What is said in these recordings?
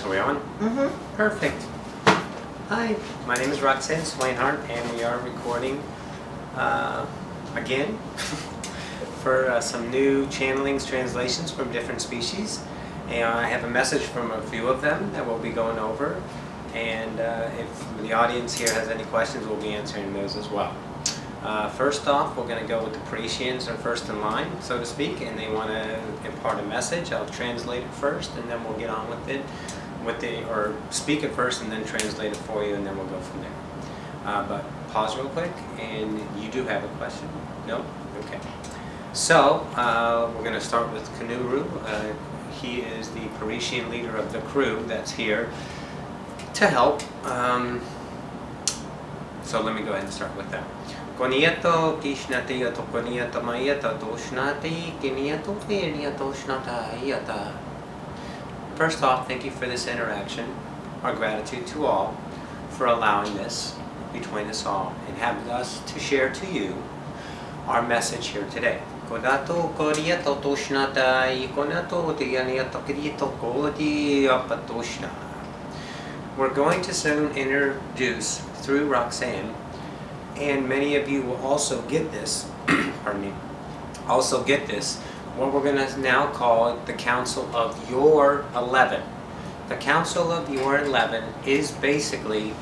Are we on? Mm-hmm. Perfect. Hi, my name is Roxanne Swainhart, and we are recording again for some new channelings, translations from different species. And I have a message from a few of them that we'll be going over. And if the audience here has any questions, we'll be answering those as well. First off, we're going to go with the Parietians are first in line, so to speak, and they want to impart a message. I'll translate it first, and then we'll get on with it, or speak it first, and then translate it for you, and then we'll go from there. But pause real quick, and you do have a question? No? Okay. So we're going to start with Kanuru. He is the Parisian leader of the crew that's here to help. So let me go ahead and start with that. Koniato kishnatiyato koniata mayata toshnati kiniato kiniato shnatayata. First off, thank you for this interaction. Our gratitude to all for allowing this between us all and having us to share to you our message here today. Kodato koniato toshnatai konato tianiato kirito kodi apatoshna. We're going to soon introduce through Roxanne, and many of you will also get this, pardon me, also get this, what we're going to now call the Council of Your 11. The Council of Your 11 is basically,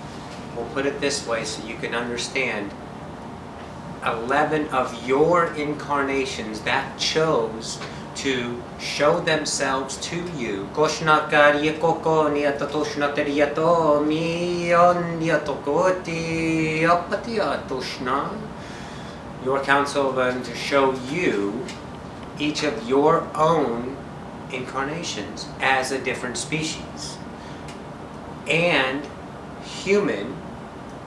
we'll put it this way so you can understand, 11 of your incarnations that chose to show themselves to you. Your council of them to show you each of your own incarnations as a different species and human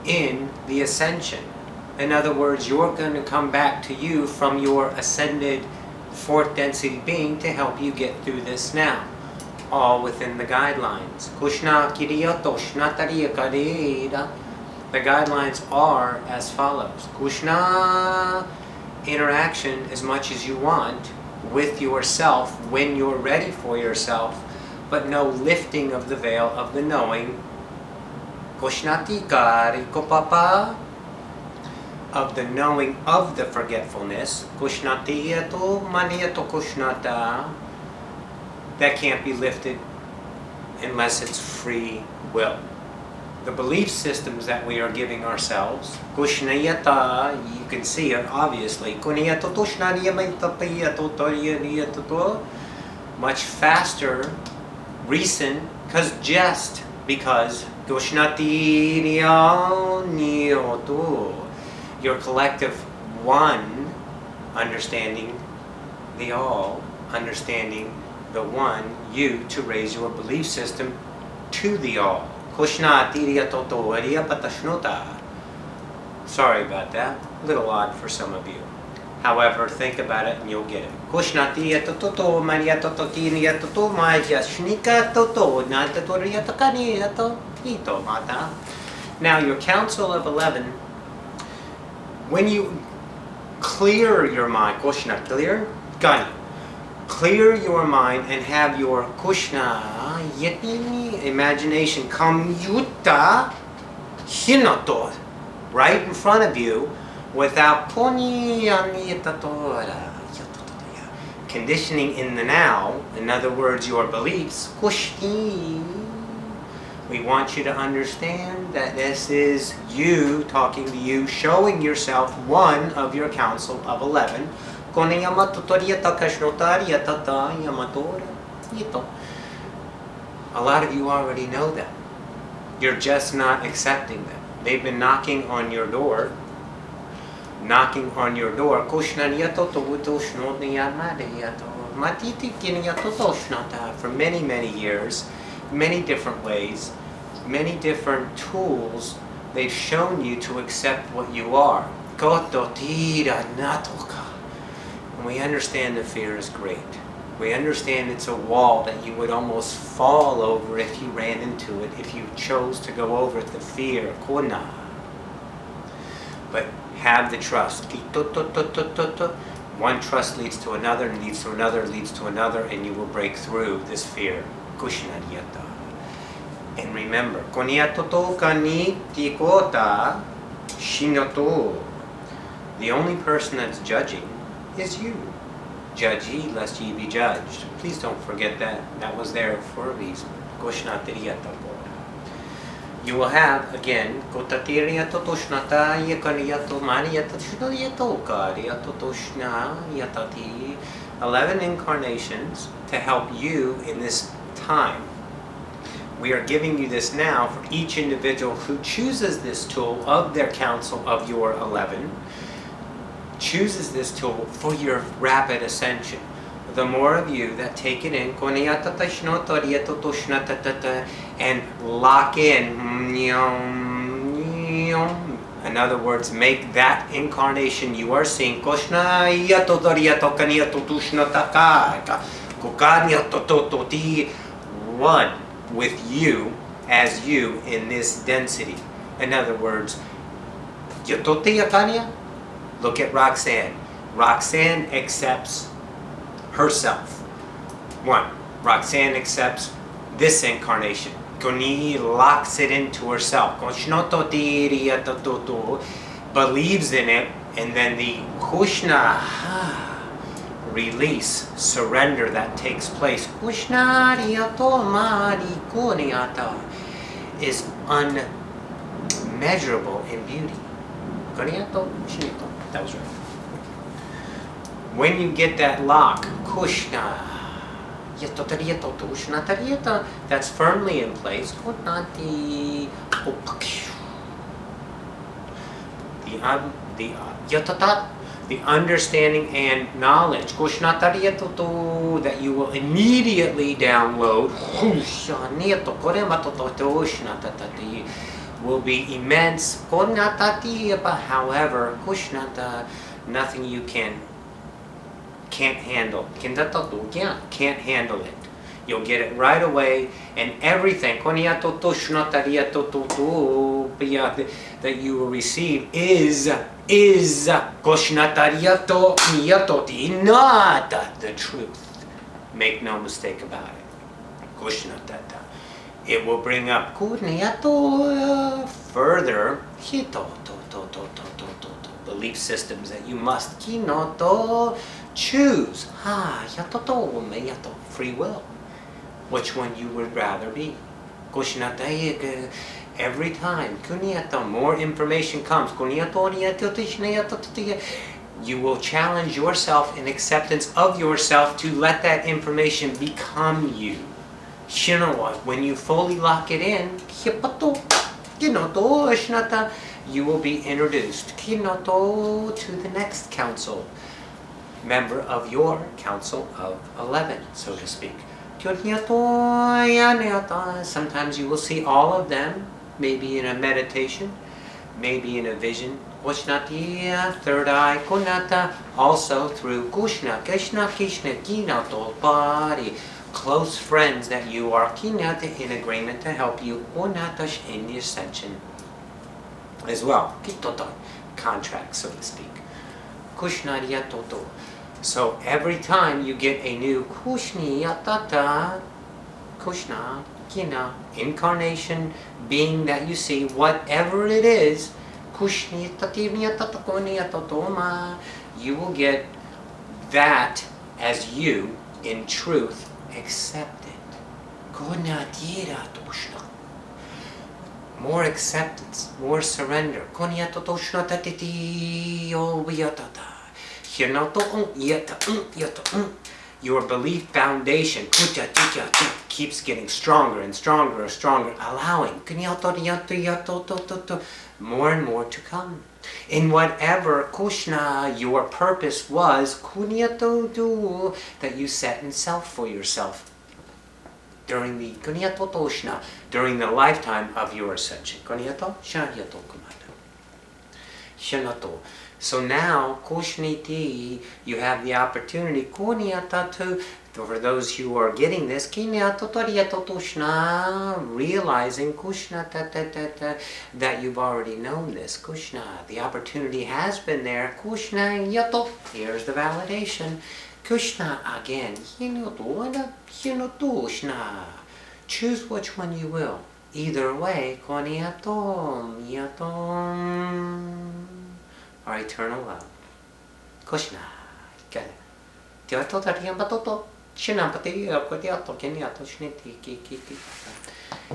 in the Ascension. In other words, you're going to come back to you from your ascended fourth density being to help you get through this now, all within the guidelines. The guidelines are as follows. Kushna, interaction as much as you want with yourself when you're ready for yourself, but no lifting of the veil of the knowing. Kushnati karikopapa, of the knowing of the forgetfulness, kushnatiyato maniyato kushnata, that can't be lifted unless it's free will. The belief systems that we are giving ourselves, kushnayata, you can see it obviously, kuniyato tushnaniyamaytapiyato, much faster, recent, because kushnati niyoto, your collective one, understanding the all, understanding the one, you, to raise your belief system to the all. Sorry about that, a little odd for some of you. However, think about it and you'll get it. Now your council of 11, when you clear your mind, Kushna, clear your mind and have your Kushna, imagination come yutta hinato, right in front of you, without conditioning in the now, in other words, your beliefs, kushti. We want you to understand that this is you talking to you, showing yourself one of your council of 11. A lot of you already know them. You're just not accepting them. They've been knocking on your door. For many, many years, many different ways, many different tools. They've shown you to accept what you are. And we understand the fear is great. We understand it's a wall that you would almost fall over if you ran into it, if you chose to go over the fear. But have the trust. One trust leads to another, and leads to another, leads to another, and you will break through this fear. And remember, Koniatoto kani tikota shinoto. The only person that's judging is you. Judge ye, lest ye be judged. Please don't forget that. That was there for a reason. You will have, again, 11 incarnations to help you in this time. We are giving you this now for each individual who chooses this tool of their council of your 11, chooses this tool for your rapid ascension. The more of you that take it in, and lock in, in other words, make that incarnation you are seeing one with you as you in this density. In other words, look at Roxanne. Roxanne accepts herself. One, Roxanne accepts this incarnation. Koni locks it into herself. Believes in it, and then the Kushna release, surrender that takes place is unmeasurable in beauty. That was right. When you get that lock, Kushna, that's firmly in place. The understanding and knowledge that you will immediately download will be immense. However, nothing you can't handle. Can't handle it. You'll get it right away, and everything that you will receive is not the truth. Make no mistake about it. It will bring up further belief systems that you must choose. Free will. Which one you would rather be. Every time more information comes, you will challenge yourself in acceptance of yourself to let that information become you. When you fully lock it in, you will be introduced to the next council, member of your council of 11, so to speak. Sometimes you will see all of them, maybe in a meditation, maybe in a vision. Third eye, also through body, close friends that you are in agreement to help you in the ascension as well. Contract, so to speak. So every time you get a new incarnation, being that you see, whatever it is, you will get that as you, in truth, accept it. More acceptance, more surrender. Your belief foundation keeps getting stronger and stronger and stronger, allowing more and more to come. In whatever your purpose was, that you set in self for yourself during the lifetime of your ascension. So now, you have the opportunity, for those who are getting this, realizing that you've already known this. The opportunity has been there. Here's the validation. again. Choose which one you will. Either way, our eternal love. Kushna, get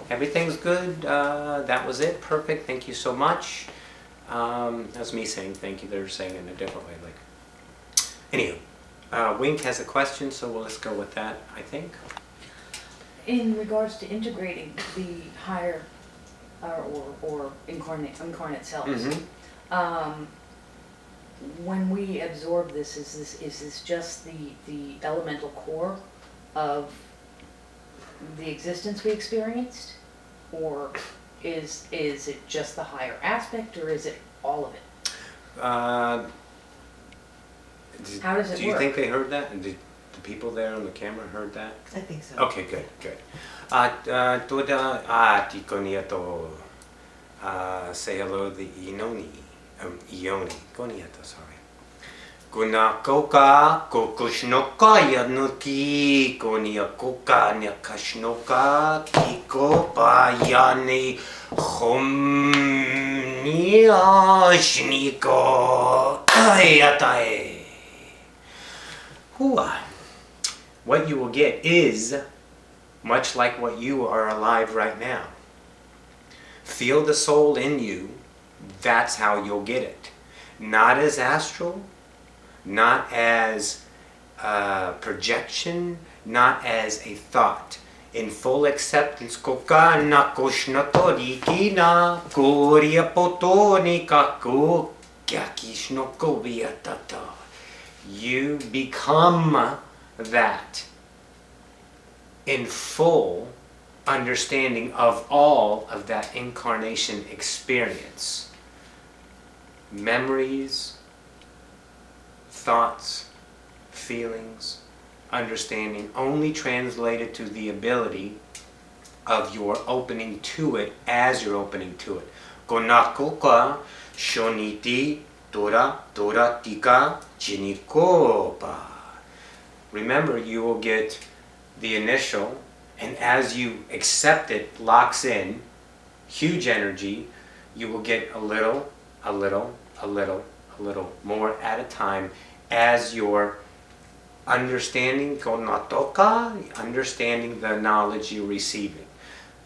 everything's good. That was it. Perfect. Thank you so much. That's me saying thank you. They're saying it in a different way. Like, anywho, Wink has a question, so let's go with that. I think. In regards to integrating the higher or incarnate selves, when we absorb this, is this just the elemental core of the existence we experienced, or is it just the higher aspect, or is it all of it? How does it work? Do you think they heard that? And did the people there on the camera heard that? I think so. Okay, good. Say hello to the Ioni. Koniato, sorry. Gunakoka, kokushnoka, yanuki, koniakoka, nyakashnoka, kikopa, yani, homnia, shniko, ayatae. Hua. What you will get is much like what you are alive right now. Feel the soul in you. That's how you'll get it. Not as astral, not as projection, not as a thought. In full acceptance, you become that in full understanding of all of that incarnation experience. Memories, thoughts, feelings, understanding only translated to the ability of your opening to it as you're opening to it. Konakoka shoniti tora tika chinikopa. Remember, you will get the initial, and as you accept it, locks in, huge energy, you will get a little more at a time as you're understanding understanding the knowledge you're receiving.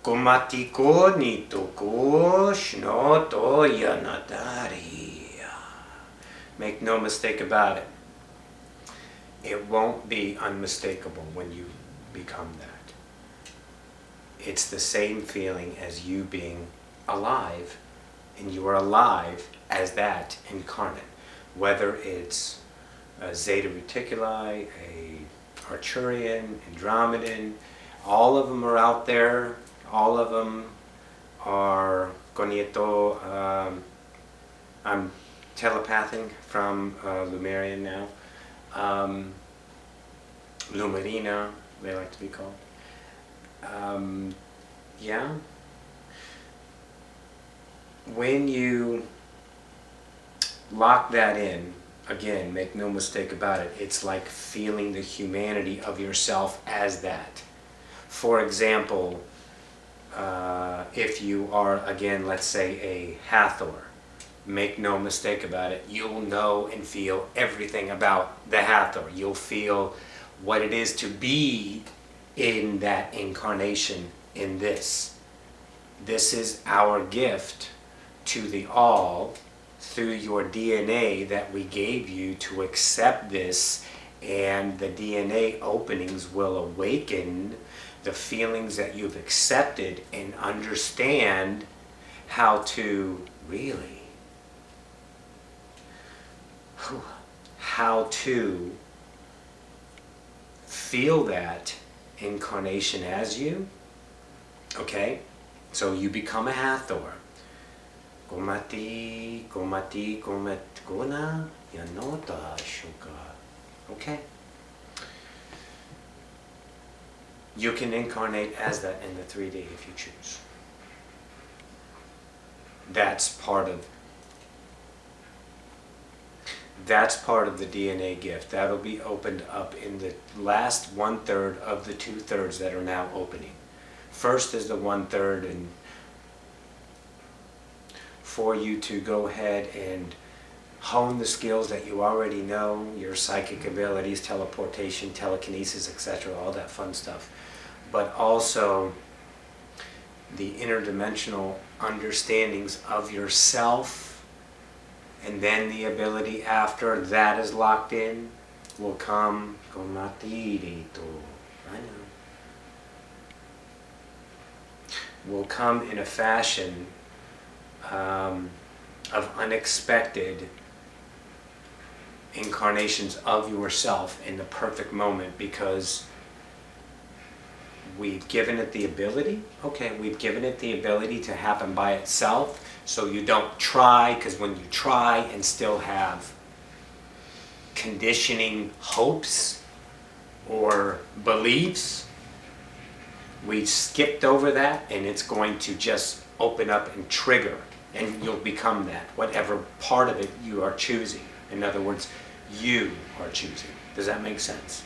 Komatiko nitoko shnoto yanadari. Make no mistake about it. It won't be unmistakable when you become that. It's the same feeling as you being alive, and you are alive as that incarnate. Whether it's a Zeta Reticuli, a Arcturian, Andromedan, all of them are out there. All of them are Konieto. I'm telepathing from Lumerian now. Lumerina, they like to be called. Yeah. When you lock that in, again, make no mistake about it, it's like feeling the humanity of yourself as that. For example, if you are, again, let's say a Hathor, make no mistake about it, you'll know and feel everything about the Hathor. You'll feel what it is to be in that incarnation in this. This is our gift to the all through your DNA that we gave you to accept this, and the DNA openings will awaken the feelings that you've accepted and understand how to really, how to feel that incarnation as you. Okay? So you become a Hathor. Gomati, gona, yanota, shuka. Okay? You can incarnate as that in the 3D if you choose. That's part of the DNA gift. That'll be opened up in the last 1/3 of the 2/3 that are now opening. First is the 1/3, and for you to go ahead and hone the skills that you already know, your psychic abilities, teleportation, telekinesis, etc., all that fun stuff. But also the interdimensional understandings of yourself, and then the ability after that is locked in will come. I know. Will come in a fashion of unexpected incarnations of yourself in the perfect moment, because we've given it the ability. Okay, we've given it the ability to happen by itself, so you don't try, because when you try and still have conditioning hopes or beliefs, we skipped over that, and it's going to just open up and trigger, and you'll become that, whatever part of it you are choosing. In other words, you are choosing. Does that make sense?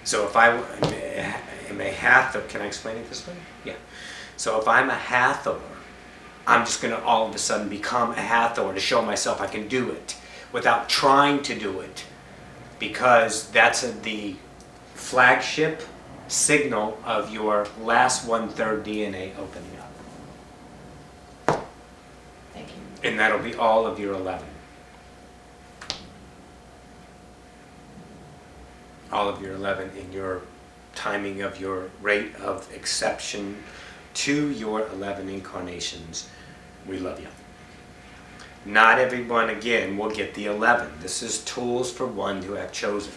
So if I am a Hathor, can I explain it this way? Yeah. So if I'm a Hathor, I'm just going to all of a sudden become a Hathor to show myself I can do it without trying to do it, because that's the flagship signal of your last 1/3 DNA opening up. Thank you. And that'll be all of your 11. All of your 11 in your timing of your rate of exception to your 11 incarnations. We love you. Not everyone, again, will get the 11. This is tools for one who have chosen.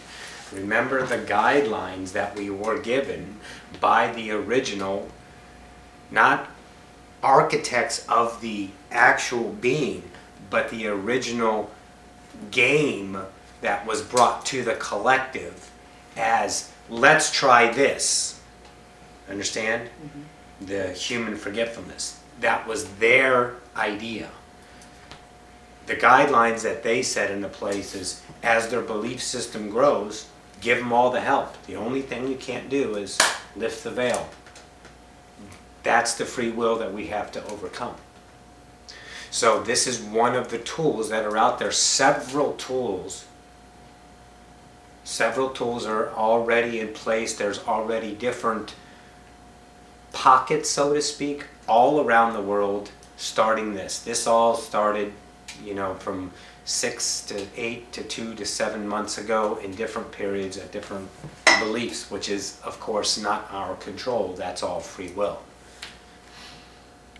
Remember the guidelines that we were given by the original, not architects of the actual being, but the original game that was brought to the collective as, let's try this. Understand? Mm-hmm. The human forgetfulness. That was their idea. The guidelines that they set into place is, as their belief system grows, give them all the help. The only thing you can't do is lift the veil. That's the free will that we have to overcome. So this is one of the tools that are out there. Several tools are already in place. There's already different pockets, so to speak, all around the world starting this. This all started, from 6 to 8 to 2 to 7 months ago in different periods at different beliefs, which is, of course, not our control. That's all free will.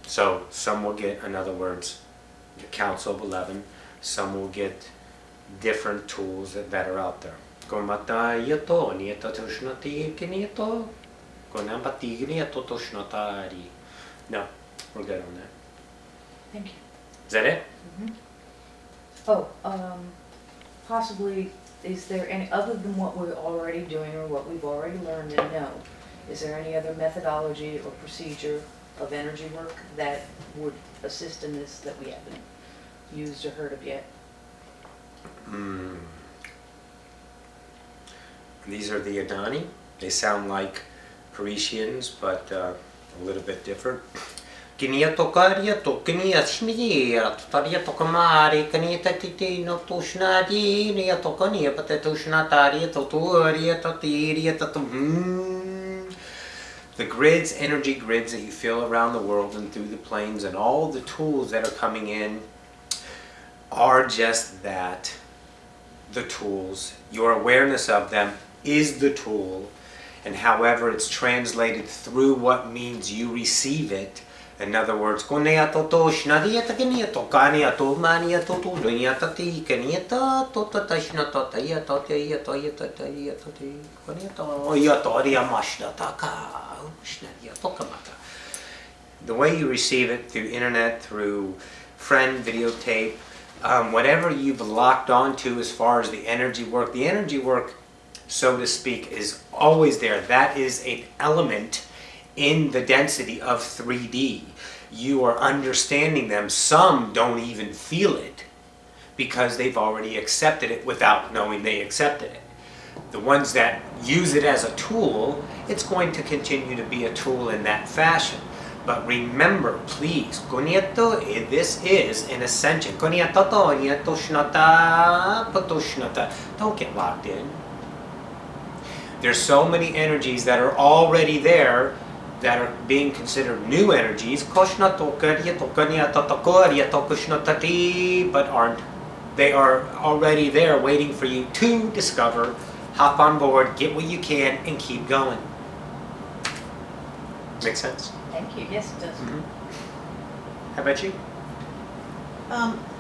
So some will get, in other words, the Council of 11. Some will get different tools that are out there. No, we're good on that. Thank you. Is that it? Mm-hmm. Oh, possibly, is there any, other than what we're already doing or what we've already learned and know, is there any other methodology or procedure of energy work that would assist in this that we haven't used or heard of yet? These are the Adani. They sound like Parisians, but a little bit different. Kinia tokaria to kinia smia to taria to kamari kinia tati no to shnadi nia to kania pate to shnataria to tuaria to tiria to the grids, energy grids that you feel around the world and through the planes, and all the tools that are coming in are just that, the tools. Your awareness of them is the tool, and however it's translated through what means you receive it. In other words, in other words, the way you receive it through internet, through friend, videotape, whatever you've locked onto as far as the energy work, so to speak, is always there. That is an element in the density of 3D. You are understanding them. Some don't even feel it because they've already accepted it without knowing they accepted it. The ones that use it as a tool, it's going to continue to be a tool in that fashion. But remember, please, this is an ascension. Don't get locked in. There's so many energies that are already there that are being considered new energies, but aren't. They are already there waiting for you to discover, hop on board, get what you can, and keep going. Make sense? Thank you. Yes, it does. Mm-hmm. How about you?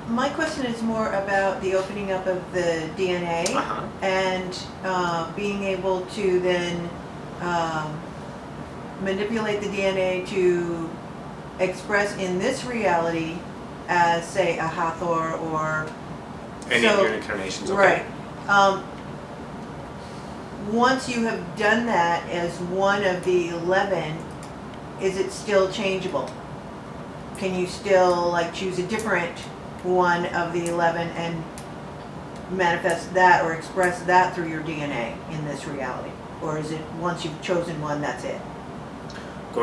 My question is more about the opening up of the DNA and being able to then manipulate the DNA to express in this reality as, say, a Hathor or... Any of your incarnations, okay. Right. Once you have done that as one of the 11, is it still changeable? Can you still like choose a different one of the 11 and manifest that or express that through your DNA in this reality? Or is it once you've chosen one, that's it? I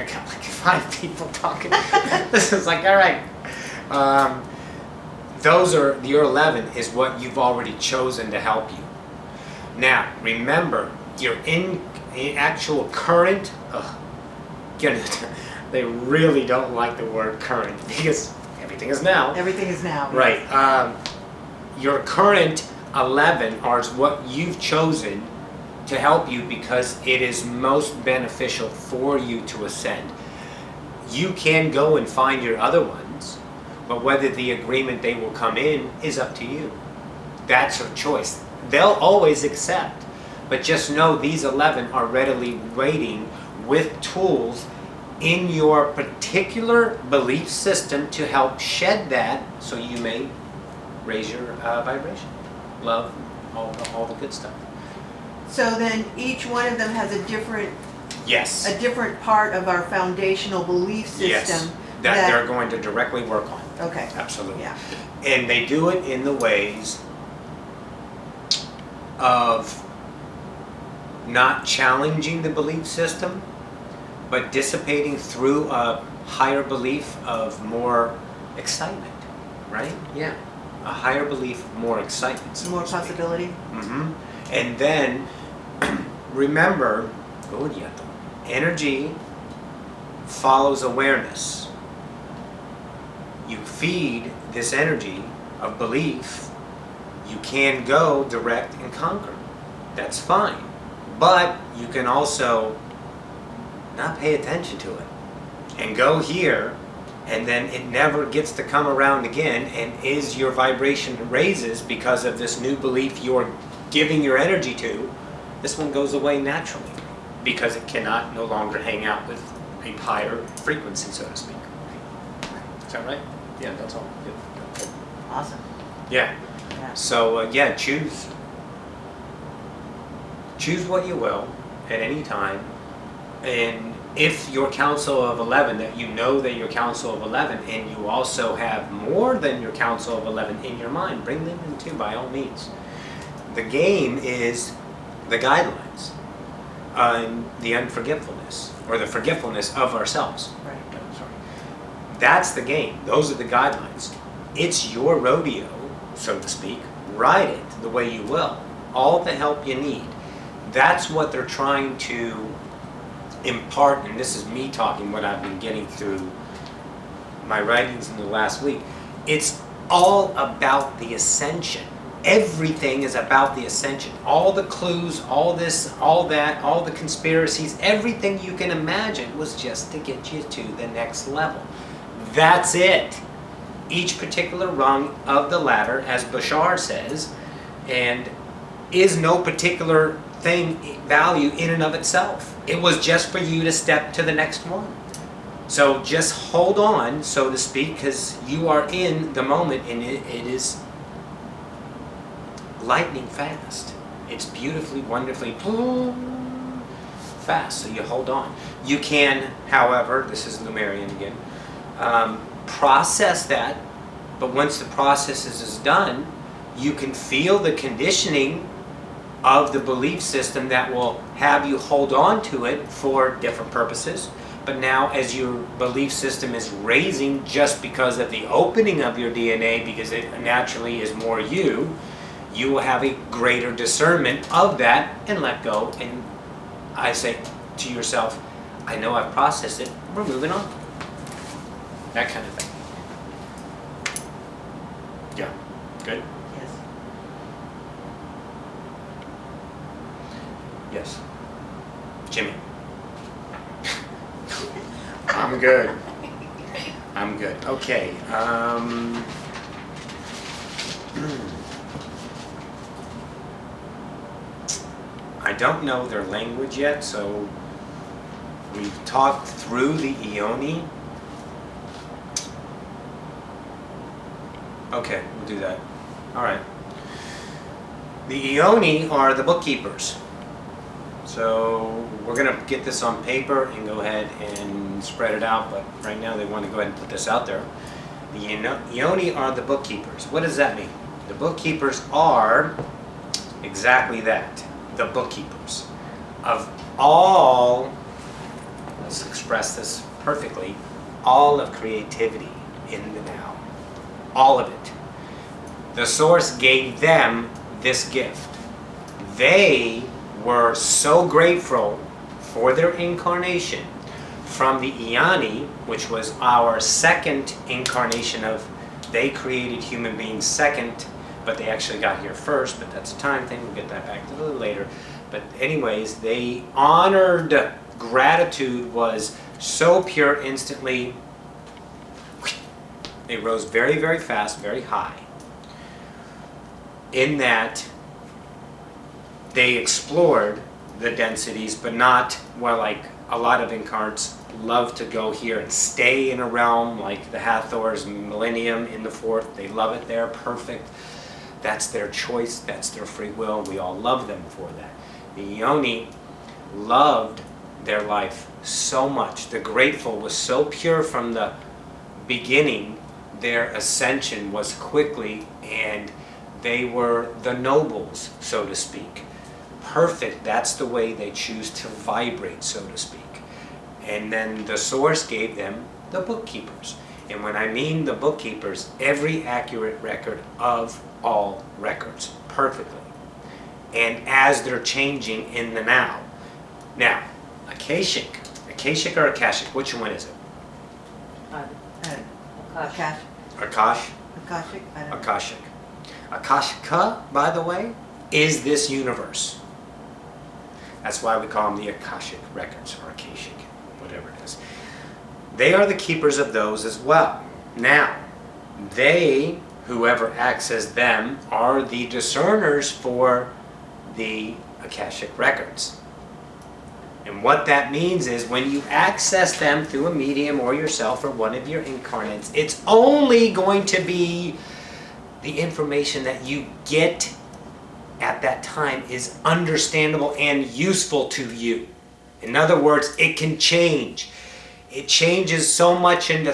got like 5 people talking. This is like, all right. Those are, your 11 is what you've already chosen to help you. Now, remember, you're in actual current, they really don't like the word current because everything is now. Everything is now. Right. Your current 11 are what you've chosen to help you because it is most beneficial for you to ascend. You can go and find your other ones, but whether the agreement they will come in is up to you. That's your choice. They'll always accept, but just know these 11 are readily waiting with tools in your particular belief system to help shed that so you may raise your vibration. Love, all the good stuff. So then each one of them has a different Yes. a different part of our foundational belief system. Yes. That they're going to directly work on. Okay. Absolutely. Yeah. And they do it in the ways of not challenging the belief system, but dissipating through a higher belief of more excitement, right? Yeah. A higher belief of more excitement. So More possibility. Mm-hmm. And then remember, energy follows awareness. You feed this energy of belief, you can go direct and conquer. That's fine. But you can also not pay attention to it and go here, and then it never gets to come around again, and is your vibration raises because of this new belief you're giving your energy to, this one goes away naturally because it cannot no longer hang out with a higher frequency, so to speak. Is that right? Yeah, that's all. Good. Awesome. Yeah. Yeah. So choose what you will at any time, and if your council of 11, that you know that your council of 11, and you also have more than your council of 11 in your mind, bring them in too, by all means. The game is the guidelines on the unforgetfulness, or the forgetfulness of ourselves. Right. Sorry. That's the game. Those are the guidelines. It's your rodeo, so to speak. Ride it the way you will. All the help you need. That's what they're trying to impart, and this is me talking what I've been getting through my writings in the last week. It's all about the ascension. Everything is about the ascension. All the clues, all this, all that, all the conspiracies, everything you can imagine was just to get you to the next level. That's it. Each particular rung of the ladder, as Bashar says, and is no particular thing, value in and of itself. It was just for you to step to the next one. So just hold on, so to speak, because you are in the moment, and it is lightning fast. It's beautifully, wonderfully fast, so you hold on. You can, however, this is Lumerian again, process that, but once the process is done, You can feel the conditioning of the belief system that will have you hold on to it for different purposes. But now as your belief system is raising just because of the opening of your DNA, because it naturally is more you, you will have a greater discernment of that and let go. And I say to yourself, I know I've processed it, we're moving on. That kind of thing. Yeah, good? Yes. Yes. Jimmy. I'm good. I'm good. Okay. I don't know their language yet, so we've talked through the Ioni. Okay, we'll do that. All right. The Ioni are the bookkeepers. So we're going to get this on paper and go ahead and spread it out, but right now they want to go ahead and put this out there. The Ioni are the bookkeepers. What does that mean? The bookkeepers are exactly that, the bookkeepers of all, let's express this perfectly, all of creativity in the now. All of it. The source gave them this gift. They were so grateful for their incarnation from the Ioni, which was our second incarnation of, they created human beings second, but they actually got here first, but that's a time thing, we'll get that back to a little later. But anyways, they honored, gratitude was so pure instantly, it rose very, very fast, very high. In that they explored the densities, but not, well, like a lot of incarnates love to go here and stay in a realm like the Hathor's millennium in the fourth. They love it there, perfect. That's their choice, that's their free will. We all love them for that. The Ioni loved their life so much. The grateful was so pure from the beginning. Their ascension was quickly, and they were the nobles, so to speak. Perfect, that's the way they choose to vibrate, so to speak. And then the source gave them the bookkeepers. And when I mean the bookkeepers, every accurate record of all records, perfectly. And as they're changing in the now. Now, Akashic or Akashic, which one is it? Akash. Akash? Akashic? I don't know. Akashic. Akashika, by the way, is this universe. That's why we call them the Akashic records, or Akashic, whatever it is. They are the keepers of those as well. Now, they, whoever access them, are the discerners for the Akashic records. And what that means is when you access them through a medium or yourself or one of your incarnates, it's only going to be the information that you get at that time is understandable and useful to you. In other words, it can change. It changes so much into